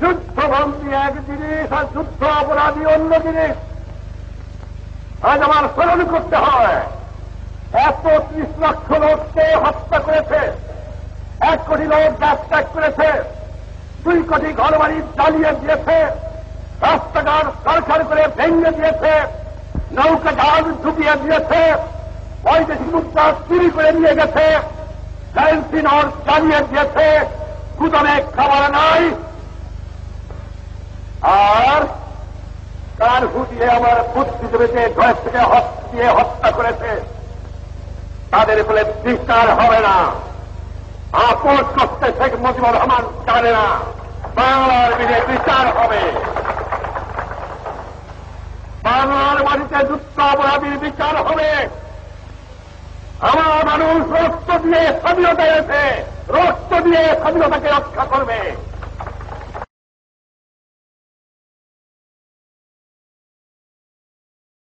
যুদ্ধবন্দী এক জিনিস আর যুদ্ধ অপরাধী অন্য জিনিস। আজ আমার স্মরণ করতে হয়, 130 লক্ষ লোককে হত্যা করেছে, 1 কোটি লোক গ্যাস ত্যাগ করেছে, 2 কোটি ঘরবাড়ি জ্বালিয়ে দিয়েছে, রাস্তাঘাট সরকার করে ভেঙে দিয়েছে, নৌকা জাহাজ ঢুকিয়ে দিয়েছে, বৈদেশিক মুদ্রা চুরি করে নিয়ে গেছে, কারেন্সি নোট জ্বালিয়ে দিয়েছে, গুদামে খাবার নাই, আর কার ফুটিয়ে আমার বুদ্ধিজীবীকে ঘর থেকে দিয়ে হত্যা করেছে, তাদের বলে বিচার হবে না। আপোষ করতে শেখ মুজিবুর রহমান জানে না, বাংলার বিলে বিচার হবে। বাংলার মাটিতে যুদ্ধ অপরাধীর বিচার হবে। আমার মানুষ রক্ত দিয়ে স্বাধীনতা এসে রক্ত দিয়ে স্বাধীনতাকে রক্ষা করবে।